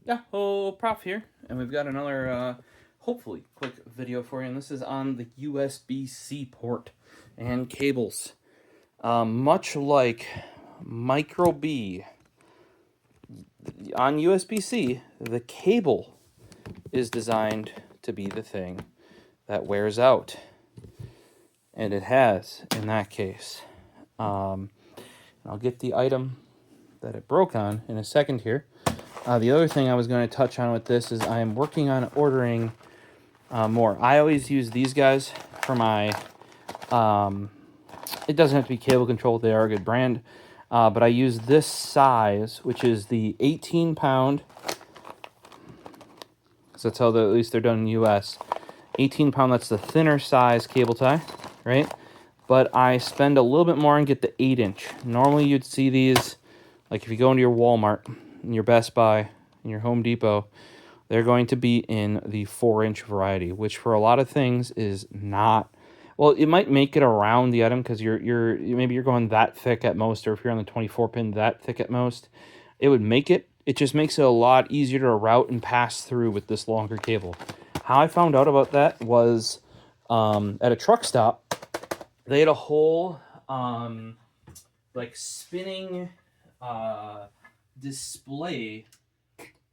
Yahoo, Prof here, and we've got another, hopefully, quick video for you, and this is on the USB-C port and cables. Much like Micro B, on USB-C, the cable is designed to be the thing that wears out, and it has in that case. I'll get the item that it broke on in a second here. The other thing I was going to touch on with this is I am working on ordering more. I always use these guys for my, it doesn't have to be cable control, they are a good brand, but I use this size, which is the 18-pound, because that's how at least they're done in the US. 18-pound, that's the thinner size cable tie, right? But I spend a little bit more and get the 8-inch. Normally you'd see these, like if you go into your Walmart, in your Best Buy, in your Home Depot, they're going to be in the 4-inch variety, which for a lot of things is not, well, it might make it around the item because maybe you're going that thick at most, or if you're on the 24-pin that thick at most, it would make it. It just makes it a lot easier to route and pass through with this longer cable. How I found out about that was at a truck stop, they had a whole like spinning display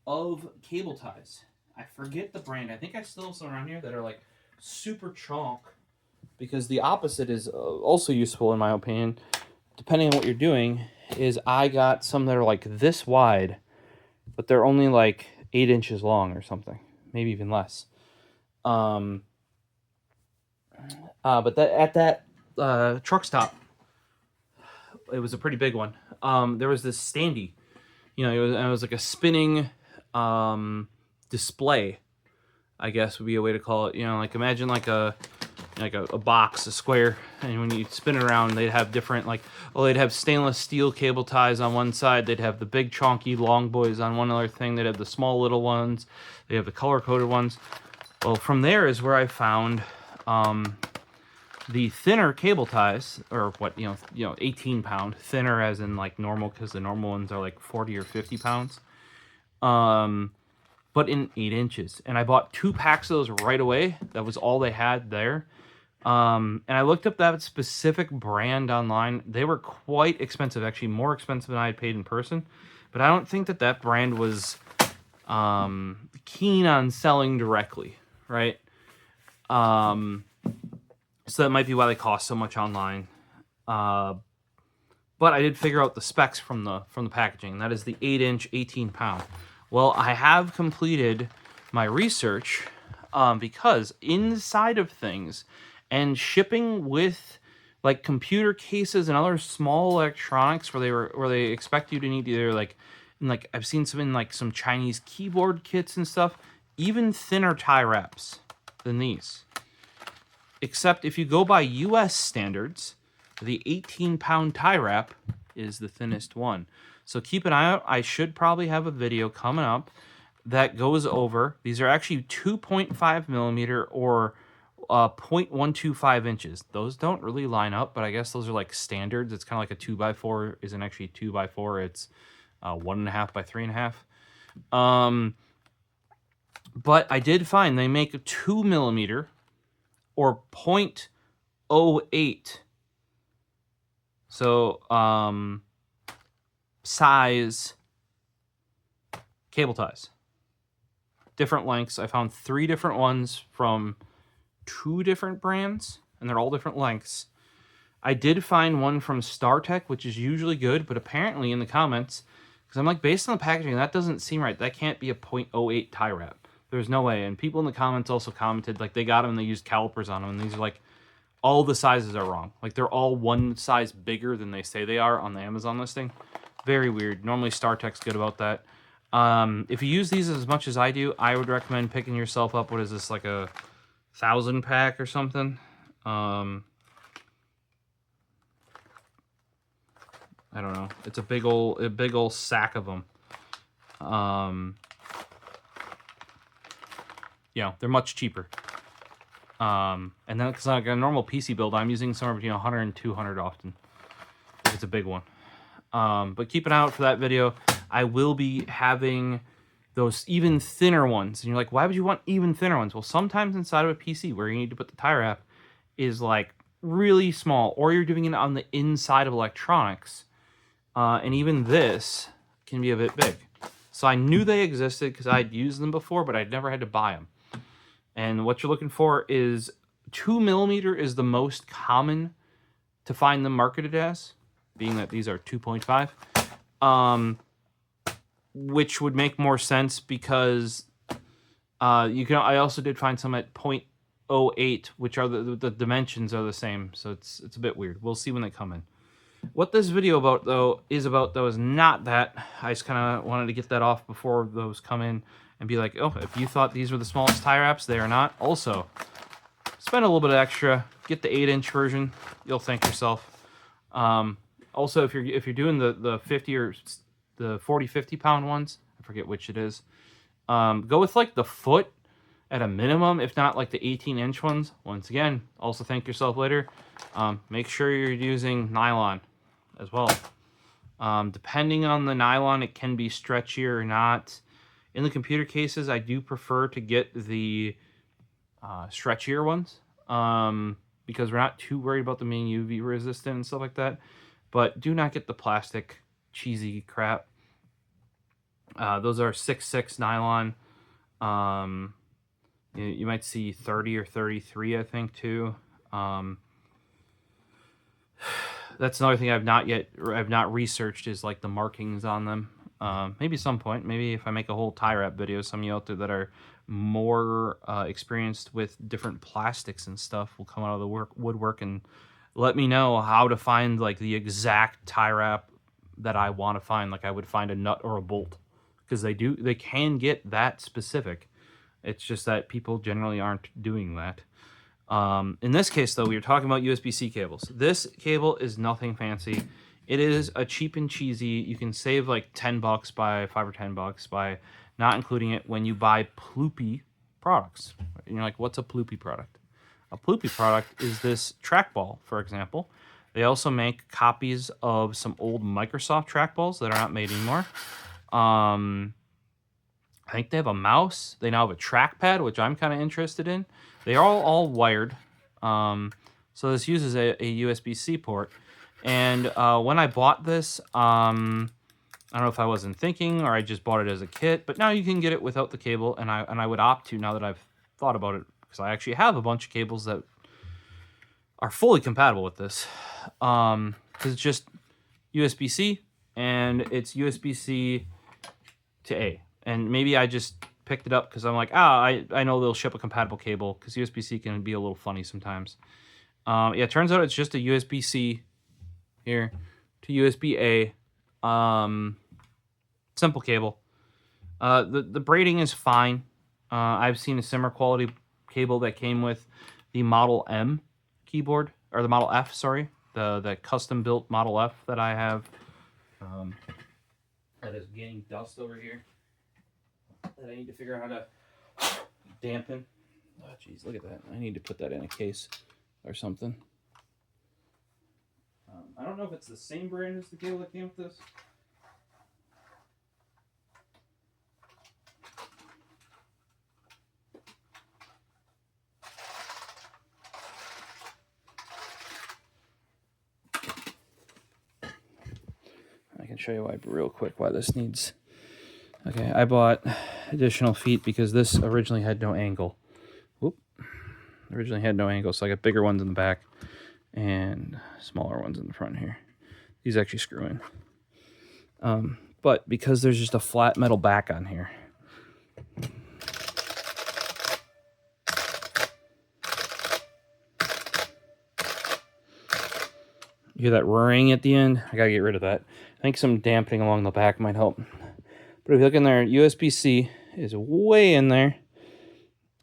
of cable ties. I forget the brand. I think I still have some around here that are like super chonk, because the opposite is also useful in my opinion, depending on what you're doing, is I got some that are like this wide, but they're only like 8 inches long or something, maybe even less. But that at that truck stop, it was a pretty big one. There was this standee, it was like a spinning display, I guess would be a way to call it. Like imagine like a box, a square, and when you spin it around, they'd have different, like, they'd have stainless steel cable ties on one side, they'd have the big chonky long boys on one other thing, they'd have the small little ones, they have the color coded ones. Well, from there is where I found the thinner cable ties, or 18-pound, thinner as in like normal, because the normal ones are like 40 or 50 pounds, but in 8 inches. And I bought 2 packs of those right away. That was all they had there. And I looked up that specific brand online. They were quite expensive, actually more expensive than I had paid in person. But I don't think that brand was keen on selling directly, right? So that might be why they cost so much online. But I did figure out the specs from the packaging. That is the 8-inch, 18-pound. Well, I have completed my research because inside of things and shipping with like computer cases and other small electronics where they expect you to need either like I've seen some in like some Chinese keyboard kits and stuff, even thinner tie wraps than these. Except if you go by US standards, the 18-pound tie wrap is the thinnest one. So keep an eye out. I should probably have a video coming up that goes over. These are actually 2.5 millimeter or 0.125 inches. Those don't really line up, but I guess those are like standards. It's kind of like a 2x4 isn't actually 2x4. It's 1.5 by 3.5. But I did find they make a 2 millimeter or 0.08. So, size cable ties. Different lengths. I found 3 different ones from 2 different brands, and they're all different lengths. I did find one from StarTech, which is usually good, but apparently in the comments, because I'm like, based on the packaging, that doesn't seem right. That can't be a 0.08 tie wrap. There's no way. And people in the comments also commented, like, they got them and they used calipers on them, and these are like, all the sizes are wrong. Like, they're all one size bigger than they say they are on the Amazon listing. Very weird. Normally StarTech's good about that. If you use these as much as I do, I would recommend picking yourself up. What is this, like a 1,000 pack or something? I don't know. It's a big old sack of them. They're much cheaper. And then because like a normal PC build, I'm using somewhere between 100 and 200 often. If it's a big one. But keep an eye out for that video. I will be having those even thinner ones. And you're like, why would you want even thinner ones? Well, sometimes inside of a PC where you need to put the tie wrap is like really small, or you're doing it on the inside of electronics. And even this can be a bit big. So I knew they existed because I'd used them before, but I'd never had to buy them. And what you're looking for is 2mm is the most common to find them marketed as, being that these are 2.5. Which would make more sense because you can. I also did find some at 0.08, which are the dimensions are the same, so it's a bit weird. We'll see when they come in. What this video is not that. I just kind of wanted to get that off before those come in and be like, oh, if you thought these were the smallest tie wraps, they are not. Also, spend a little bit extra, get the 8-inch version. You'll thank yourself. Also, if you're doing the 50 or the 40-50 pound ones, I forget which it is. Go with like the foot at a minimum, if not like the 18-inch ones. Once again, also thank yourself later. Make sure you're using nylon as well. Depending on the nylon, it can be stretchier or not. In the computer cases, I do prefer to get the stretchier ones because we're not too worried about them being UV resistant and stuff like that. But do not get the plastic cheesy crap. Those are 6.6 nylon. You might see 30 or 33, I think, too. That's another thing I've not researched is like the markings on them. Maybe some point, maybe if I make a whole tie wrap video, some of you out there that are more experienced with different plastics and stuff will come out of the woodwork and let me know how to find like the exact tie wrap that I want to find. Like I would find a nut or a bolt, because they can get that specific. It's just that people generally aren't doing that. In this case, though, we are talking about USB-C cables. This cable is nothing fancy. It is a cheap and cheesy. You can save like $10 by $5 or $10 by not including it when you buy Ploopy products. And you're like, what's a Ploopy product? A Ploopy product is this trackball, for example. They also make copies of some old Microsoft trackballs that are not made anymore. I think they have a mouse. They now have a trackpad, which I'm kind of interested in. They are all wired. So this uses a USB-C port. And when I bought this, I don't know if I wasn't thinking or I just bought it as a kit, but now you can get it without the cable, and I would opt to now that I've thought about it, because I actually have a bunch of cables that are fully compatible with this. Because it's just USB-C, and it's USB-C to A. And maybe I just picked it up because I'm like, I know they'll ship a compatible cable, because USB-C can be a little funny sometimes. Yeah, it turns out it's just a USB-C here to USB-A. Simple cable. The braiding is fine. I've seen a similar quality cable that came with the Model M keyboard, or the Model F, sorry. The custom built Model F that I have. That is getting dust over here that I need to figure out how to dampen. Oh, jeez, look at that. I need to put that in a case or something. I don't know if it's the same brand as the cable that came with this. I can show you real quick why this needs... Okay, I bought additional feet because this originally had no angle. Whoop. Originally had no angle, so I got bigger ones in the back and smaller ones in the front here. These actually screw in. But because there's just a flat metal back on here, you hear that ring at the end? I gotta get rid of that. I think some dampening along the back might help. But if you look in there, USB-C is way in there.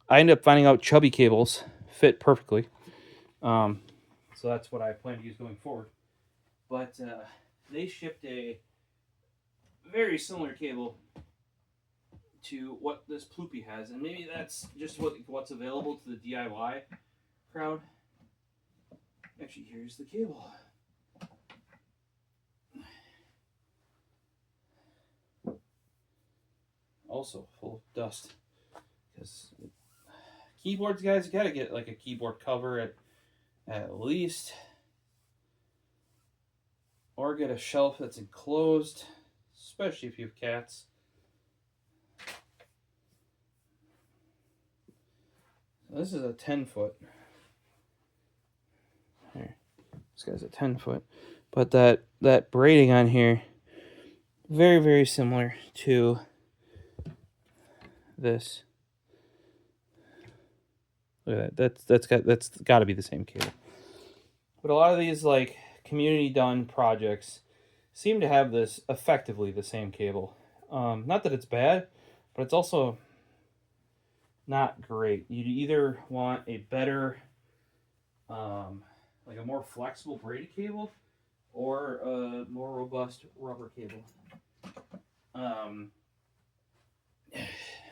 I ended up finding out chubby cables fit perfectly. So that's what I plan to use going forward. But they shipped a very similar cable to what this Ploopy has. And maybe that's just what's available to the DIY crowd. Actually, here's the cable. also full of dust. Because keyboards, guys, you gotta get like a keyboard cover at least, or get a shelf that's enclosed, especially if you have cats. This is a 10-foot. Here, this guy's a 10-foot, but that braiding on here, very, very similar to this. Look at that. That's got to be the same cable. But a lot of these like community done projects seem to have this effectively the same cable. Not that it's bad, but it's also not great. You either want a better, like a more flexible braided cable, or a more robust rubber cable. And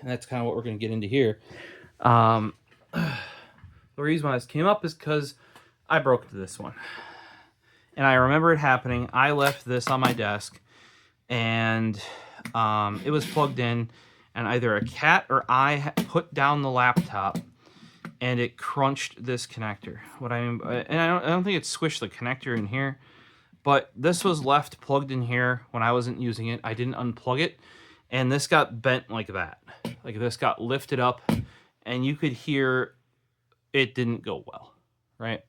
that's kind of what we're going to get into here. The reason why this came up is because I broke this one. And I remember it happening. I left this on my desk, and it was plugged in, and either a cat or I put down the laptop, and it crunched this connector. What I mean, and I don't think it squished the connector in here, but this was left plugged in here when I wasn't using it. I didn't unplug it, and this got bent like that. Like this got lifted up, and you could hear it didn't go well, right?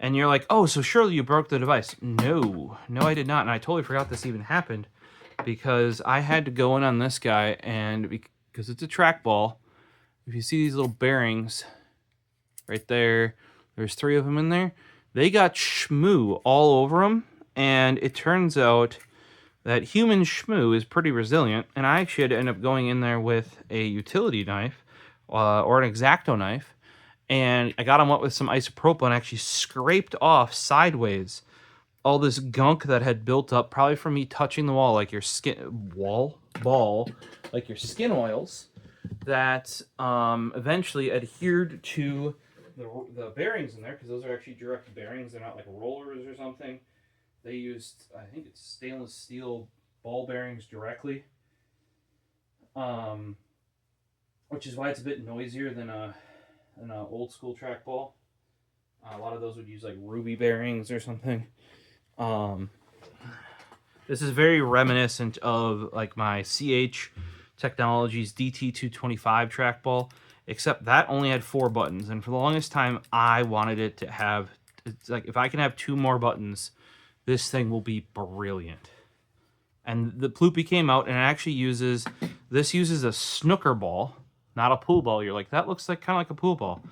And you're like, oh, so surely you broke the device. No, I did not. And I totally forgot this even happened, because I had to go in on this guy, and because it's a trackball, if you see these little bearings right there, there's 3 of them in there. They got shmoo all over them, and it turns out that human shmoo is pretty resilient, and I actually had to end up going in there with a utility knife or an X-Acto knife, and I got them up with some isopropyl and actually scraped off sideways all this gunk that had built up, probably from me touching the wall, like your skin ball, like your skin oils, that eventually adhered to the bearings in there, because those are actually direct bearings. They're not like rollers or something. They used, I think it's stainless steel ball bearings directly, which is why it's a bit noisier than an old school trackball. A lot of those would use like ruby bearings or something. This is very reminiscent of like my CH Technologies DT225 trackball, except that only had 4 buttons, and for the longest time I wanted it to have, it's like, if I can have 2 more buttons, this thing will be brilliant. And the Ploopy came out, and it actually uses a snooker ball, not a pool ball. You're like, that looks like kind of like a pool ball.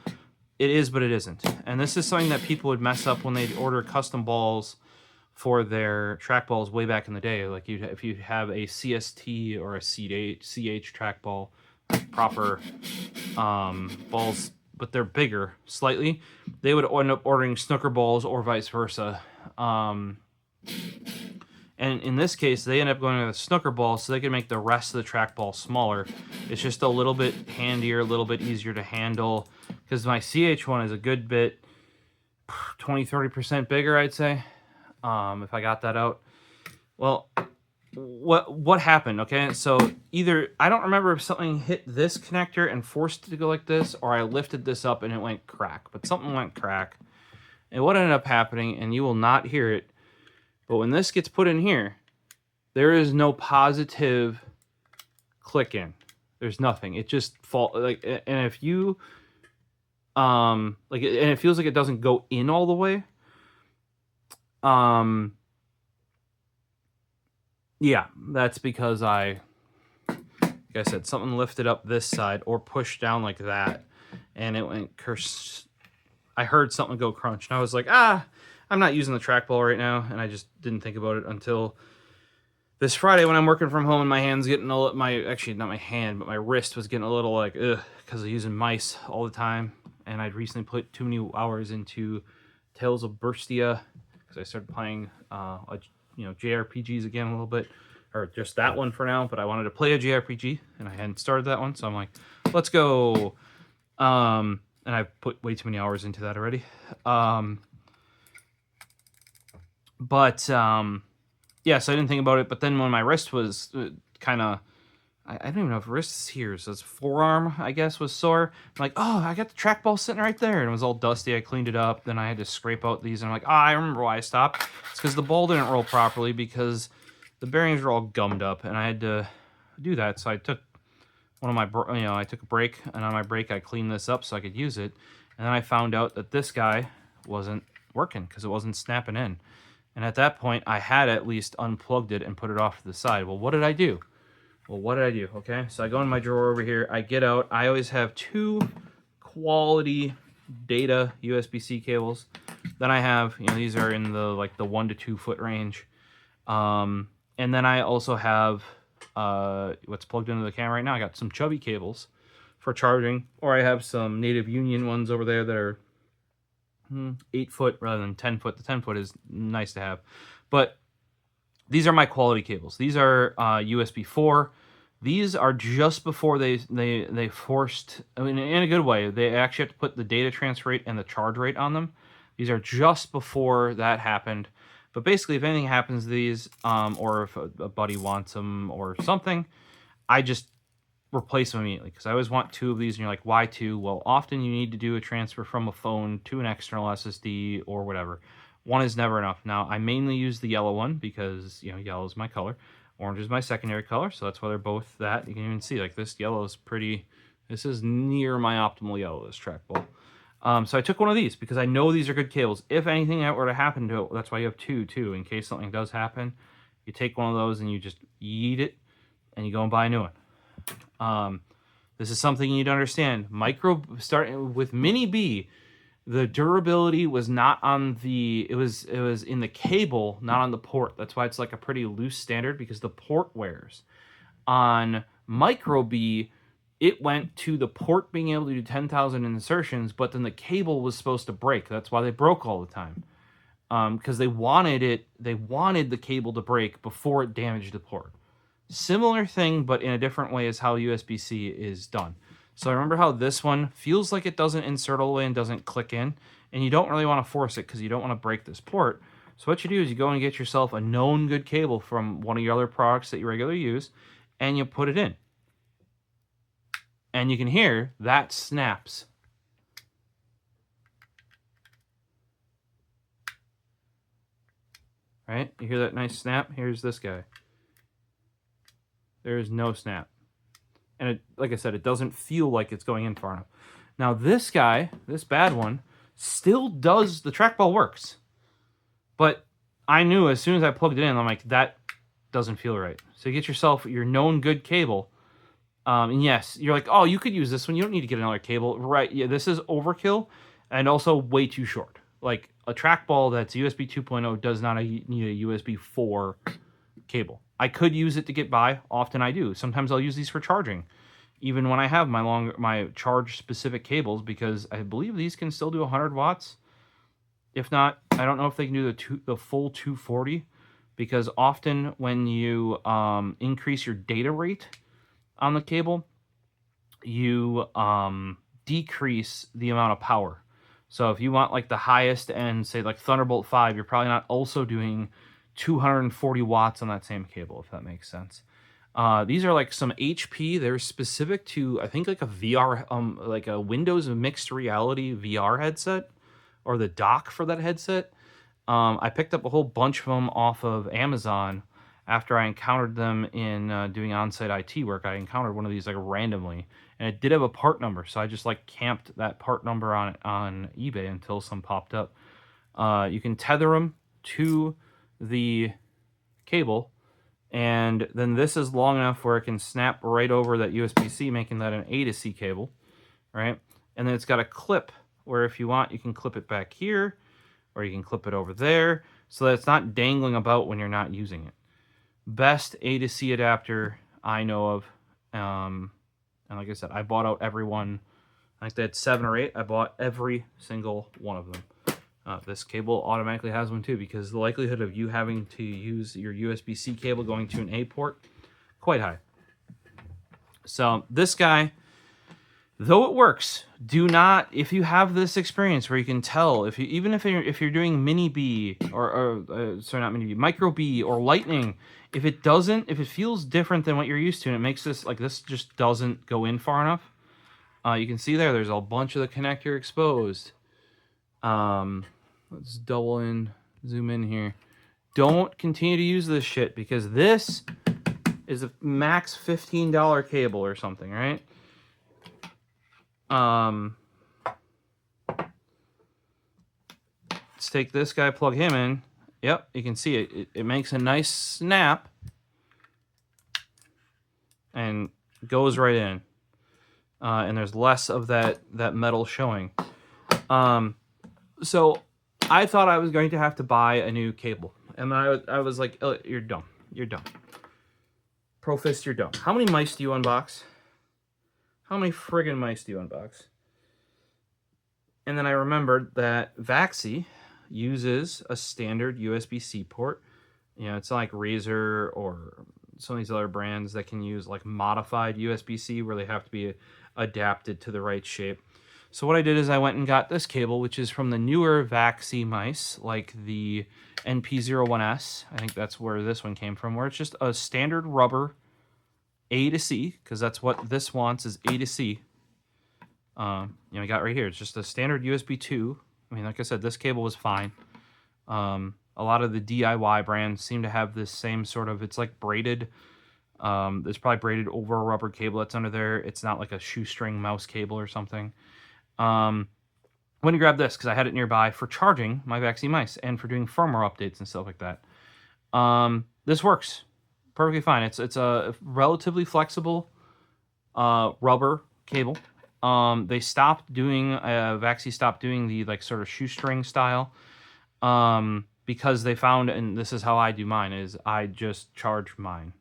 It is, but it isn't. And this is something that people would mess up when they'd order custom balls for their trackballs way back in the day. Like if you have a CST or a CH trackball, proper balls, but they're bigger slightly, they would end up ordering snooker balls or vice versa. And in this case, they end up going with a snooker ball so they can make the rest of the trackball smaller. It's just a little bit handier, a little bit easier to handle, because my CH one is a good bit, 20-30% bigger, I'd say, if I got that out. Well, what happened, okay? So either, I don't remember if something hit this connector and forced it to go like this, or I lifted this up and it went crack, but something went crack. And what ended up happening, and you will not hear it, but when this gets put in here, there is no positive click in. There's nothing. It just fall like, and if you like, and it feels like it doesn't go in all the way. Yeah, that's because like I said, something lifted up this side or pushed down like that, and it went curse. I heard something go crunch, and I was like, I'm not using the trackball right now, and I just didn't think about it until this Friday when I'm working from home and my hand's getting a little, actually not my hand, but my wrist was getting a little like, because of using mice all the time, and I'd recently put too many hours into Tales of Burstia, because I started playing, JRPGs again a little bit, or just that one for now, but I wanted to play a JRPG, and I hadn't started that one, so I'm like, let's go. And I've put way too many hours into that already. Yeah, so I didn't think about it, but then when my wrist was kind of, I don't even know if wrist's here. So his forearm, I guess, was sore. I'm like, oh, I got the trackball sitting right there. And it was all dusty. I cleaned it up. Then I had to scrape out these. And I'm like, oh, I remember why I stopped. It's because the ball didn't roll properly because the bearings were all gummed up. And I had to do that. So I took I took a break. And on my break, I cleaned this up so I could use it. And then I found out that this guy wasn't working because it wasn't snapping in. And at that point, I had at least unplugged it and put it off to the side. Well, what did I do? Okay, so I go in my drawer over here. I get out. I always have 2 quality data USB-C cables. Then I have, these are in the 1 to 2 foot range. And then I also have what's plugged into the camera right now. I got some chubby cables for charging, or I have some Native Union ones over there that are 8 foot rather than 10 foot. The 10 foot is nice to have, but these are my quality cables. These are USB 4. These are just before they forced, I mean, in a good way, they actually have to put the data transfer rate and the charge rate on them. These are just before that happened. But basically, if anything happens to these, or if a buddy wants them or something, I just replace them immediately, because I always want 2 of these. And you're like, why 2? Well, often you need to do a transfer from a phone to an external SSD or whatever. 1 is never enough. Now, I mainly use the yellow one because, yellow is my color. Orange is my secondary color, so that's why they're both that. You can even see, like, this yellow is pretty... This is near my optimal yellow, this trackball. So I took one of these because I know these are good cables. If anything were to happen to it, that's why you have 2, too. In case something does happen, you take one of those and you just yeet it, and you go and buy a new one. This is something you need to understand. Starting with Mini B, the durability was not on the, it was in the cable, not on the port. That's why it's like a pretty loose standard, because the port wears. On Micro B, it went to the port being able to do 10,000 insertions, but then the cable was supposed to break. That's why they broke all the time. Because they wanted the cable to break before it damaged the port. Similar thing, but in a different way, is how USB-C is done. So remember how this one feels like it doesn't insert all the way and doesn't click in, and you don't really want to force it because you don't want to break this port. So what you do is you go and get yourself a known good cable from one of your other products that you regularly use, and you put it in. And you can hear that snaps. Right? You hear that nice snap? Here's this guy. There is no snap. And it, like I said, it doesn't feel like it's going in far enough. Now this guy, this bad one, still does, the trackball works. But I knew as soon as I plugged it in, I'm like, that doesn't feel right. So you get yourself your known good cable. And yes, you're like, oh, you could use this one. You don't need to get another cable. Right, yeah, this is overkill and also way too short. Like, a trackball that's USB 2.0 does not need a USB 4 cable. I could use it to get by. Often I do. Sometimes I'll use these for charging, even when I have my charge-specific cables, because I believe these can still do 100 watts. If not, I don't know if they can do the full 240, because often when you increase your data rate on the cable, you decrease the amount of power. So if you want like the highest end, say like Thunderbolt 5, you're probably not also doing 240 watts on that same cable, if that makes sense. These are like some HP. They're specific to, I think, like a VR, like a Windows mixed reality VR headset, or the dock for that headset. I picked up a whole bunch of them off of Amazon after I encountered them in doing on-site IT work. I encountered one of these like randomly, and it did have a part number, so I just like camped that part number on eBay until some popped up. You can tether them to the cable, and then this is long enough where it can snap right over that USB-C, making that an A to C cable, right? And then it's got a clip where if you want, you can clip it back here, or you can clip it over there, so that it's not dangling about when you're not using it. Best A to C adapter I know of. And like I said, I bought out every one. I think they had 7 or 8. I bought every single one of them. This cable automatically has one too, because the likelihood of you having to use your USB-C cable going to an A port, quite high. So this guy, Though it works, do not, if you have this experience where you can tell, even if you're doing mini B or sorry, not mini B, micro B or lightning, if it feels different than what you're used to, and it makes this like this just doesn't go in far enough. You can see there's a bunch of the connector exposed. Let's zoom in here. Don't continue to use this shit because this is a max $15 cable or something, right? Let's take this guy, plug him in. Yep, you can see it. It makes a nice snap and goes right in. And there's less of that metal showing. So I thought I was going to have to buy a new cable. And I was like, oh, you're dumb. You're dumb. Profist, you're dumb. How many mice do you unbox? How many friggin' mice do you unbox? And then I remembered that Vaxi uses a standard USB-C port. You know, it's not like Razer or some of these other brands that can use like modified USB-C where they have to be adapted to the right shape. So what I did is I went and got this cable, which is from the newer Vaxi mice, like the NP01S. I think that's where this one came from, where it's just a standard rubber A to C, because that's what this wants, is A to C. You know, I got right here. It's just a standard USB 2. I mean, like I said, this cable was fine. A lot of the DIY brands seem to have this same sort of, it's like braided. It's probably braided over a rubber cable that's under there. It's not like a shoestring mouse cable or something. Went and grabbed this because I had it nearby for charging my Vaxi mice and for doing firmware updates and stuff like that. This works perfectly fine. It's a relatively flexible rubber cable. They stopped doing Vaxi stopped doing the like sort of shoestring style because they found, and this is how I do mine, is I just charge mine.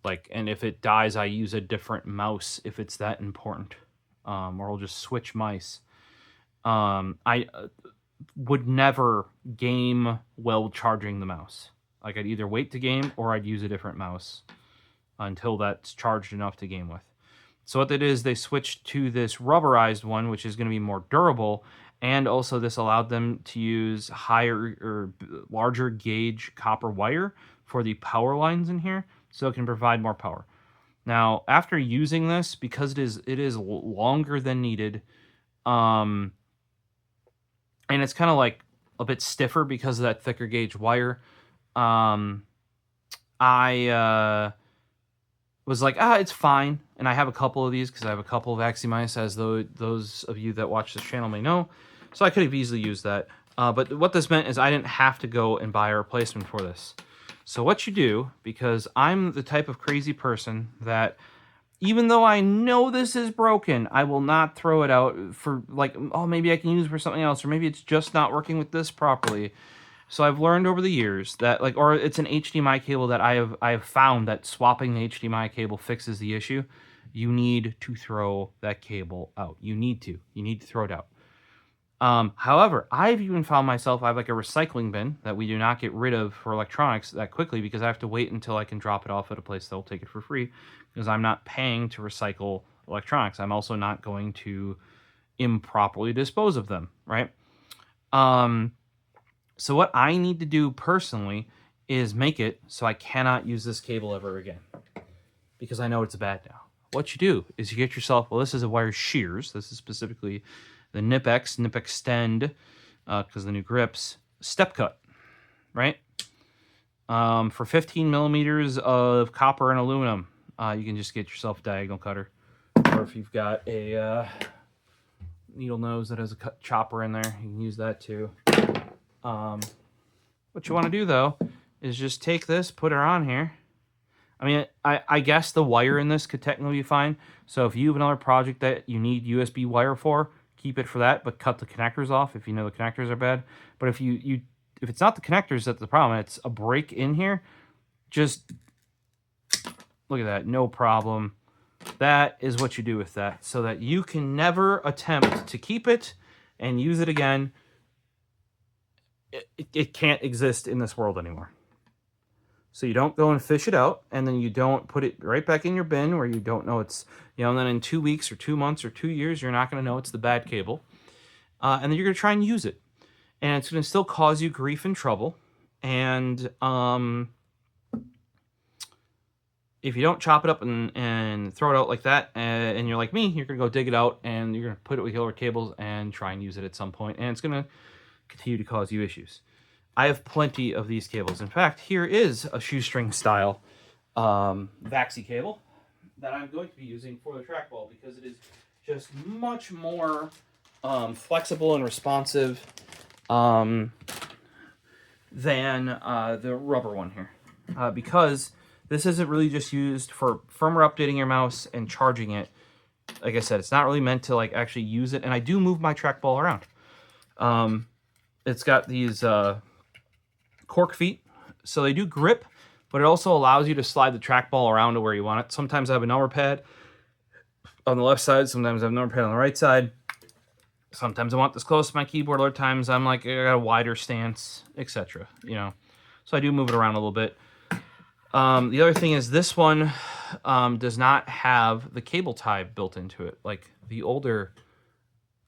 Like, and if it dies, I use a different mouse if it's that important, or I'll just switch mice. I would never game while charging the mouse. Like, I'd either wait to game or I'd use a different mouse until that's charged enough to game with. So what they did is they switched to this rubberized one, which is going to be more durable, and also this allowed them to use higher or larger gauge copper wire for the power lines in here, so it can provide more power. Now, after using this, because it is longer than needed, and it's kind of like a bit stiffer because of that thicker gauge wire, I was like, it's fine. And I have a couple of these because I have a couple of Vaxi, as those of you that watch this channel may know. So I could have easily used that. But what this meant is I didn't have to go and buy a replacement for this. So what you do, because I'm the type of crazy person that even though I know this is broken, I will not throw it out for like, oh, maybe I can use it for something else, or maybe it's just not working with this properly. So I've learned over the years that, like, or it's an HDMI cable that I have found that swapping the HDMI cable fixes the issue. You need to throw that cable out. You need to throw it out. However, I've even found myself, I have like a recycling bin that we do not get rid of for electronics that quickly because I have to wait until I can drop it off at a place that will take it for free because I'm not paying to recycle electronics. I'm also not going to improperly dispose of them, right? So what I need to do personally is make it so I cannot use this cable ever again because I know it's bad now. What you do is you get yourself, well, this is a wire shears. This is specifically the Nip Extend, because the new grips, step cut, right? For 15 millimeters of copper and aluminum, you can just get yourself a diagonal cutter. Or if you've got a needle nose that has a chopper in there, you can use that too. What you want to do, though, is just take this, put it on here. I mean, I guess the wire in this could technically be fine. So if you have another project that you need USB wire for, keep it for that, but cut the connectors off if you know the connectors are bad. But if if it's not the connectors that's the problem, it's a break in here, just look at that, no problem. That is what you do with that, so that you can never attempt to keep it and use it again. It can't exist in this world anymore. So you don't go and fish it out, and then you don't put it right back in your bin where you don't know it's, and then in 2 weeks or 2 months or 2 years, you're not going to know it's the bad cable. And then you're going to try and use it. And it's going to still cause you grief and trouble. And if you don't chop it up and throw it out like that, and you're like me, you're going to go dig it out, and you're going to put it with your cables and try and use it at some point, and it's going to continue to cause you issues. I have plenty of these cables. In fact, here is a shoestring style Vaxi cable that I'm going to be using for the trackball because it is just much more flexible and responsive than the rubber one here. Because this isn't really just used for firmware updating your mouse and charging it. Like I said, it's not really meant to like actually use it. And I do move my trackball around. It's got these cork feet, so they do grip, but it also allows you to slide the trackball around to where you want it. Sometimes I have a number pad on the left side, sometimes I have a number pad on the right side. Sometimes I want this close to my keyboard, other times I'm like, I got a wider stance, etc. So I do move it around a little bit. The other thing is this one does not have the cable tie built into it like the older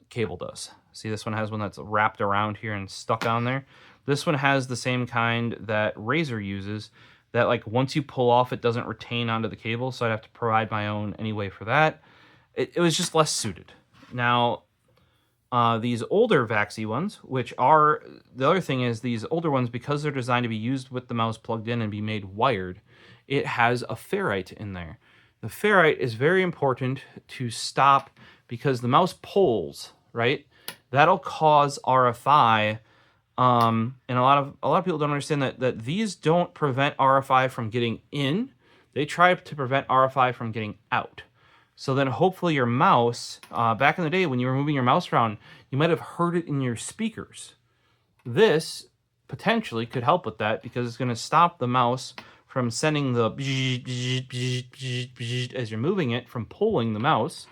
cable does. See, this one has one that's wrapped around here and stuck on there. This one has the same kind that Razer uses, that like once you pull off, it doesn't retain onto the cable, so I'd have to provide my own anyway for that. It was just less suited. Now, these older Vaxi ones, which are, the other thing is these older ones, because they're designed to be used with the mouse plugged in and be made wired, it has a ferrite in there. The ferrite is very important to stop because the mouse pulls, right? That'll cause RFI. And a lot of people don't understand that these don't prevent RFI from getting in. They try to prevent RFI from getting out. So then hopefully your mouse, back in the day when you were moving your mouse around, you might have heard it in your speakers. This potentially could help with that because it's going to stop the mouse from sending the as you're moving it from pulling the mouse.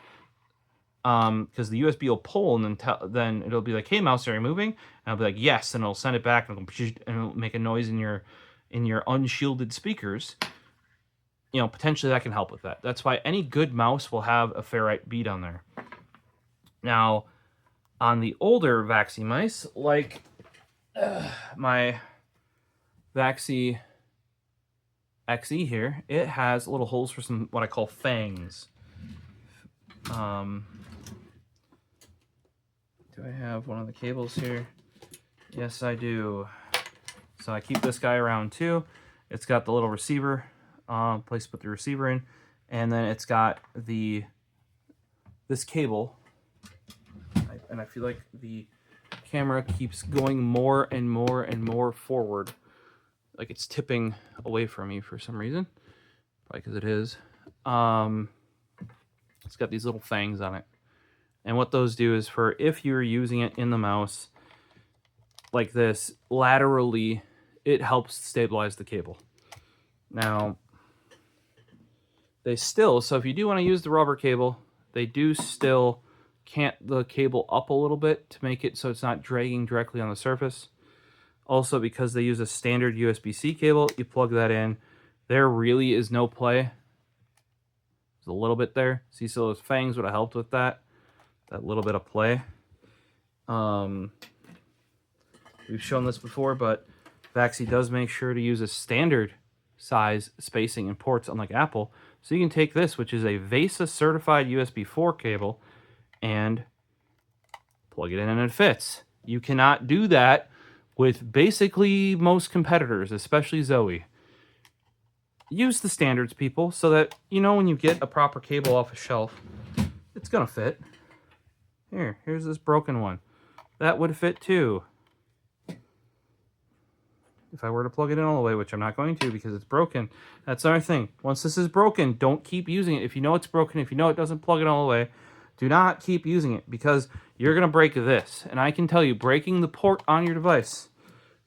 Because the USB will pull and then it'll be like, hey mouse, are you moving? And I'll be like, yes, and it'll send it back and it'll make a noise in your unshielded speakers. Potentially that can help with that. That's why any good mouse will have a ferrite bead on there. Now, on the older Vaxi mice, like my Vaxi XE here, it has little holes for some what I call fangs. Do I have one of the cables here? Yes, I do. So I keep this guy around too. It's got the little receiver, place to put the receiver in, and then it's got this cable. And I feel like the camera keeps going more and more and more forward, like it's tipping away from me for some reason, probably because it is. It's got these little fangs on it. And what those do is for if you're using it in the mouse like this, laterally, it helps stabilize the cable. Now, so if you do want to use the rubber cable, they do still cant the cable up a little bit to make it so it's not dragging directly on the surface. Also, because they use a standard USB-C cable, you plug that in. There really is no play. There's a little bit there. See, so those fangs would have helped with that little bit of play. We've shown this before, but Vaxi does make sure to use a standard size spacing and ports, unlike Apple. So you can take this, which is a VESA certified USB 4 cable, and plug it in and it fits. You cannot do that with basically most competitors, especially Zoe. Use the standards, people, so that when you get a proper cable off a shelf, it's gonna fit. Here's this broken one. That would fit too. If I were to plug it in all the way, which I'm not going to because it's broken. That's another thing. Once this is broken, don't keep using it. If you know it's broken, if you know it doesn't plug it all the way, do not keep using it because you're going to break this. And I can tell you, breaking the port on your device,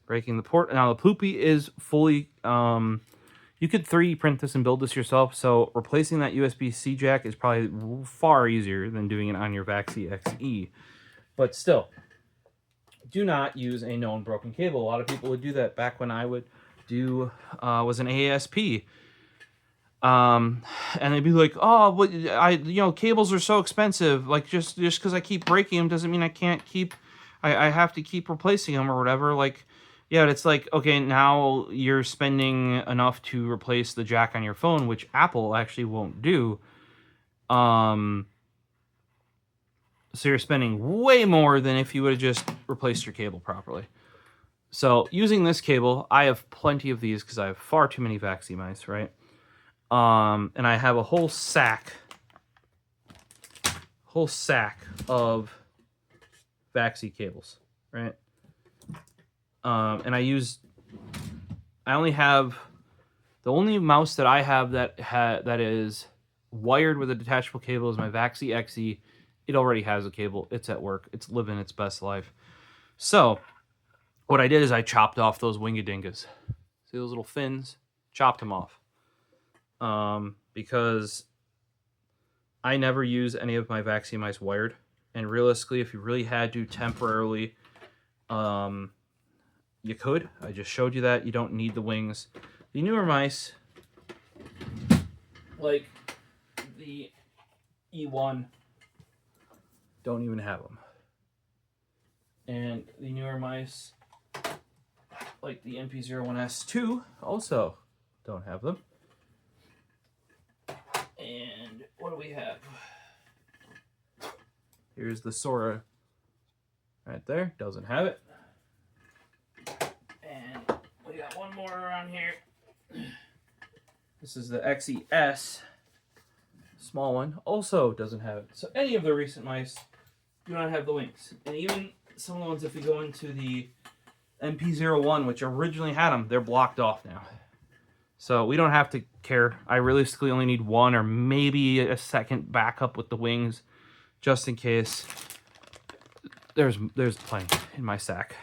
now the Poopy is fully, you could 3D print this and build this yourself. So replacing that USB-C jack is probably far easier than doing it on your Vaxi XE. But still, do not use a known broken cable. A lot of people would do that back when I would do was an ASP. And they'd be like, oh, but cables are so expensive. Like, just because I keep breaking them doesn't mean I can't keep, I have to keep replacing them or whatever. Like, yeah, it's like, okay, now you're spending enough to replace the jack on your phone, which Apple actually won't do. So you're spending way more than if you would have just replaced your cable properly. So using this cable, I have plenty of these because I have far too many Vaxi mice, right? And I have a whole sack of Vaxi cables, right? And I only have, the only mouse that I have that is wired with a detachable cable is my Vaxi XE. It already has a cable. It's at work. It's living its best life. So what I did is I chopped off those wingadingas. See those little fins? Chopped them off. Because I never use any of my Vaxi mice wired. And realistically, if you really had to temporarily, you could. I just showed you that. You don't need the wings. The newer mice, like the E1, don't even have them. And the newer mice, like the NP01S2, also don't have them. And what do we have? Here's the Sora right there. Doesn't have it. And we got one more around here. This is the XES. Small one. Also doesn't have it. So any of the recent mice do not have the wings. And even some of the ones, if we go into the MP01, which originally had them, they're blocked off now. So we don't have to care. I realistically only need one or maybe a second backup with the wings, just in case. There's plenty in my sack.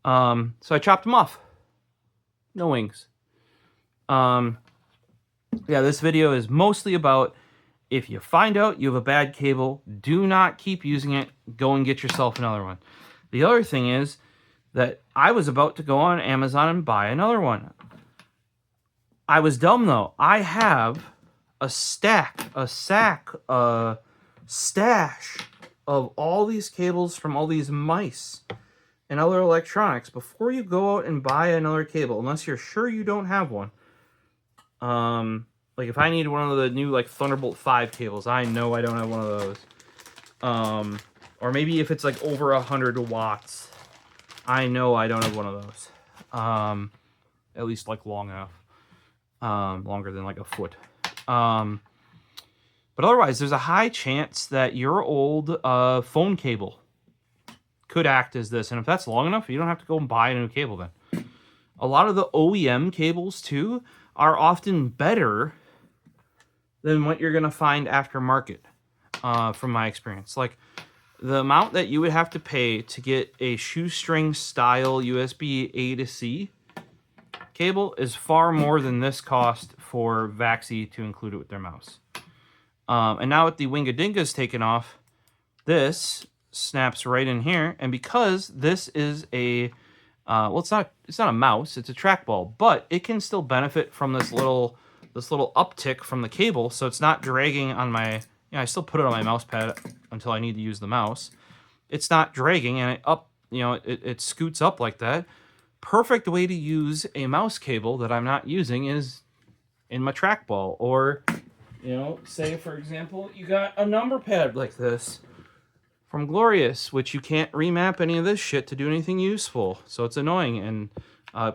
So I chopped them off. No wings. Yeah, this video is mostly about, if you find out you have a bad cable, do not keep using it. Go and get yourself another one. The other thing is that I was about to go on Amazon and buy another one. I was dumb though. I have a stash of all these cables from all these mice and other electronics. Before you go out and buy another cable, unless you're sure you don't have one, like if I need one of the new like Thunderbolt 5 cables, I know I don't have one of those. Or maybe if it's like over 100 watts, I know I don't have one of those. At least like long enough. Longer than like a foot. But otherwise, there's a high chance that your old phone cable could act as this. And if that's long enough, you don't have to go and buy a new cable then. A lot of the OEM cables, too, are often better than what you're going to find aftermarket, from my experience. Like, the amount that you would have to pay to get a shoestring-style USB A to C cable is far more than this cost for Vaxi to include it with their mouse. And now with the Wingadingas taken off, this snaps right in here. And because this is a, well, it's not a mouse, it's a trackball, but it can still benefit from this little uptick from the cable. So it's not dragging on my, I still put it on my mouse pad until I need to use the mouse. It's not dragging, and it scoots up like that. Perfect way to use a mouse cable that I'm not using is in my trackball. Or, say for example, you got a number pad like this from Glorious, which you can't remap any of this shit to do anything useful. So it's annoying. And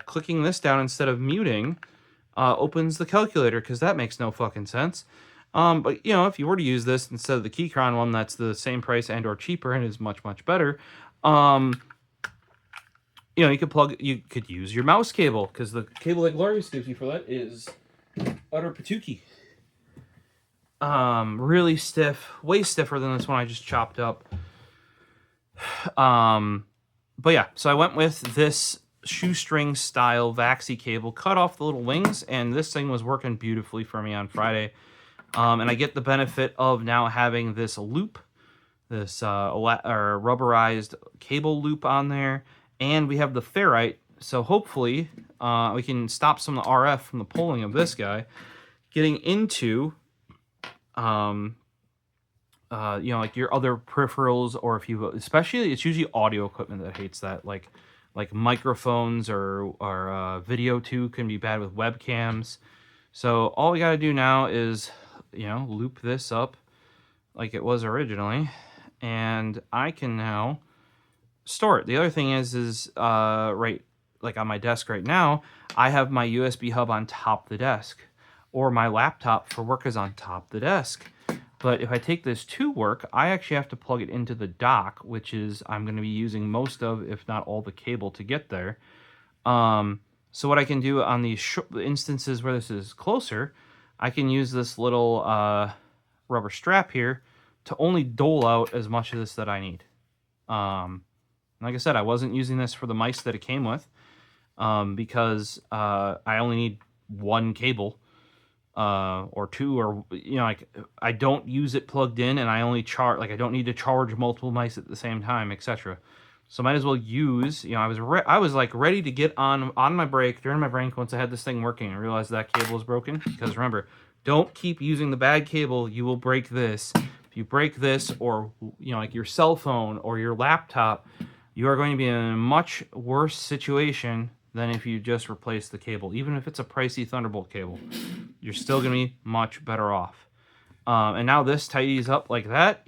clicking this down instead of muting opens the calculator, because that makes no fucking sense. But, if you were to use this instead of the Keychron one, that's the same price and or cheaper and is much, much better. You could use your mouse cable, because the cable that Glorious gives you for that is utter patookie. Really stiff, way stiffer than this one I just chopped up. But yeah, so I went with this shoestring style Vaxi cable, cut off the little wings, and this thing was working beautifully for me on Friday. And I get the benefit of now having this loop, this rubberized cable loop on there. And we have the ferrite So hopefully we can stop some of the RF from the pulling of this guy getting into you know, like your other peripherals, or if you, especially it's usually audio equipment that hates that, like microphones or video too can be bad with webcams. So all we got to do now is, you know, loop this up like it was originally, and I can now store it. The other thing is right, like on my desk right now, I have my USB hub on top of the desk, or my laptop for work is on top of the desk. But if I take this to work, I actually have to plug it into the dock, which is I'm going to be using most of, if not all, the cable to get there. So what I can do on these instances where this is closer, I can use this little rubber strap here to only dole out as much of this that I need. Like I said, I wasn't using this for the mice that it came with because I only need one cable. Or two, or you know, like I don't use it plugged in, and I only charge, like I don't need to charge multiple mice at the same time, etc. So might as well use, you know, I was like ready to get on my break, during my break, once I had this thing working. I realized that cable was broken, because remember, don't keep using the bad cable, you will break this. If you break this, or you know, like your cell phone or your laptop, you are going to be in a much worse situation than if you just replace the cable. Even if it's a pricey Thunderbolt cable, you're still going to be much better off. And now this tidies up like that.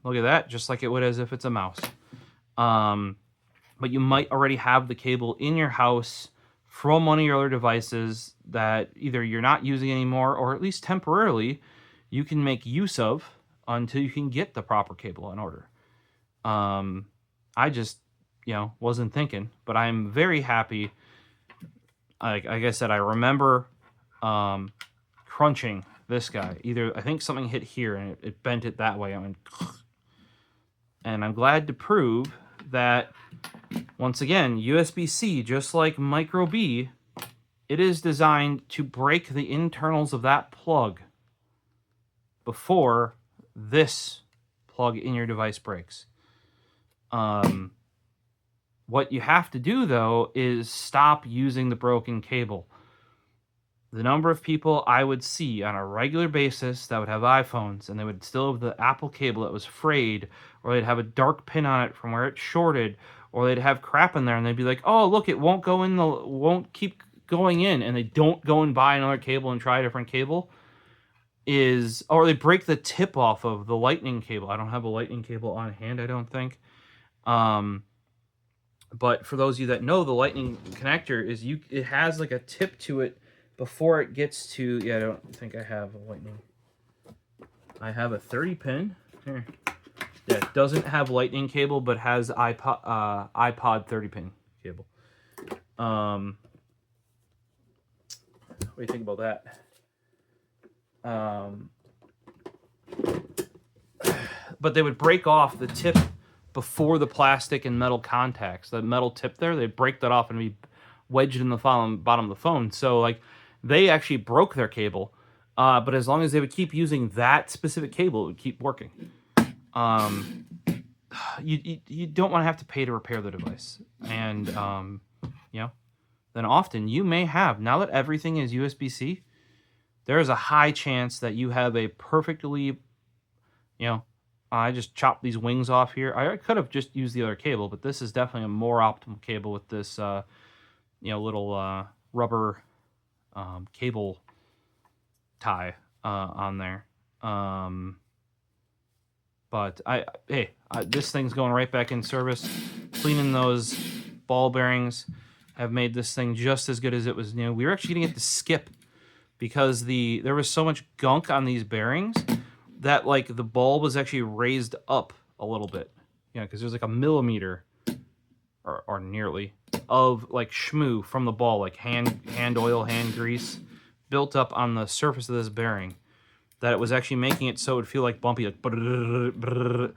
Look at that, just like it would as if it's a mouse. But you might already have the cable in your house from one of your other devices that either you're not using anymore, or at least temporarily you can make use of until you can get the proper cable in order. I just, you know, wasn't thinking, but I'm very happy. Like I said, I remember crunching this guy. Either I think something hit here and it bent it that way. I went, and I'm glad to prove that once again, USB-C, just like micro B, it is designed to break the internals of that plug before this plug in your device breaks. What you have to do, though, is stop using the broken cable. The number of people I would see on a regular basis that would have iPhones, and they would still have the Apple cable that was frayed, or they'd have a dark pin on it from where it shorted, or they'd have crap in there, and they'd be like, oh, look, it won't go in, won't keep going in, and they don't go and buy another cable and try a different cable, or they break the tip off of the lightning cable. I don't have a lightning cable on hand, I don't think. But for those of you that know, the lightning connector is it has like a tip to it before it gets to, yeah, I don't think I have a lightning. I have a 30 pin here. Yeah, it doesn't have lightning cable, but has iPod 30 pin cable. What do you think about that? But they would break off the tip before the plastic and metal contacts. The metal tip there, they'd break that off and be wedged in the bottom of the phone. So like they actually broke their cable, but as long as they would keep using that specific cable, it would keep working. You don't want to have to pay to repair the device, and you know, then often you may have, now that everything is USB-C, there is a high chance that you have a perfectly, you know, I just chopped these wings off here. I could have just used the other cable, but this is definitely a more optimal cable with this, you know, little rubber cable tie on there. But this thing's going right back in service. Cleaning those ball bearings have made this thing just as good as it was new. We were actually going to get to skip because there was so much gunk on these bearings that like the ball was actually raised up a little bit. You know, because there's like a millimeter or nearly of like schmoo from the ball, like hand oil, hand grease built up on the surface of this bearing, that it was actually making it so it would feel like bumpy, like and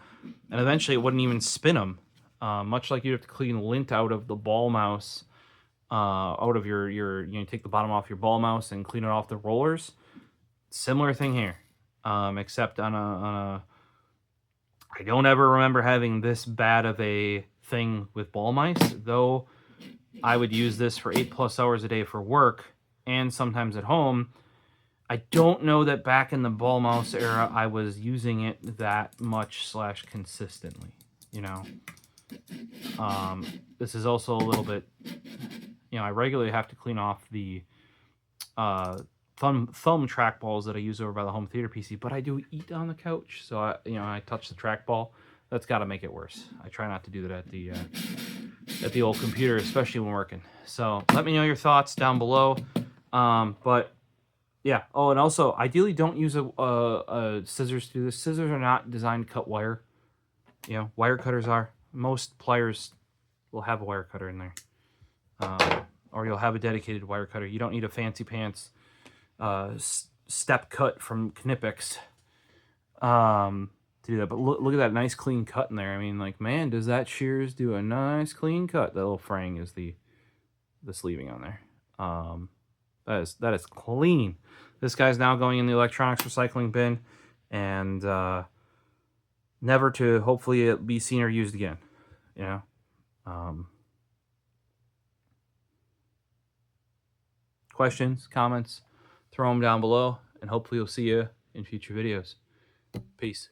eventually it wouldn't even spin them. Much like you'd have to clean lint out of the ball mouse, out of your you know, take the bottom off your ball mouse and clean it off the rollers. Similar thing here, except on a I don't ever remember having this bad of a thing with ball mice, though I would use this for 8+ hours a day for work and sometimes at home. I don't know that back in the ball mouse era I was using it that much / consistently, you know. This is also a little bit, you know, I regularly have to clean off the thumb trackballs that I use over by the home theater PC, but I do eat on the couch, so I touch the trackball. That's got to make it worse. I try not to do that at the old computer, especially when working. So let me know your thoughts down below. But yeah. Oh, and also, ideally, don't use a scissors to do this. Scissors are not designed to cut wire. You know, wire cutters are. Most pliers will have a wire cutter in there. Or you'll have a dedicated wire cutter. You don't need a fancy pants step cut from Knipex to do that. But look at that nice clean cut in there. I mean, like, man, does that shears do a nice clean cut. That little fraying is the sleeving on there. That is clean. This guy's now going in the electronics recycling bin, and never to hopefully be seen or used again. You know. Questions, comments, throw them down below, and hopefully we'll see you in future videos. Peace.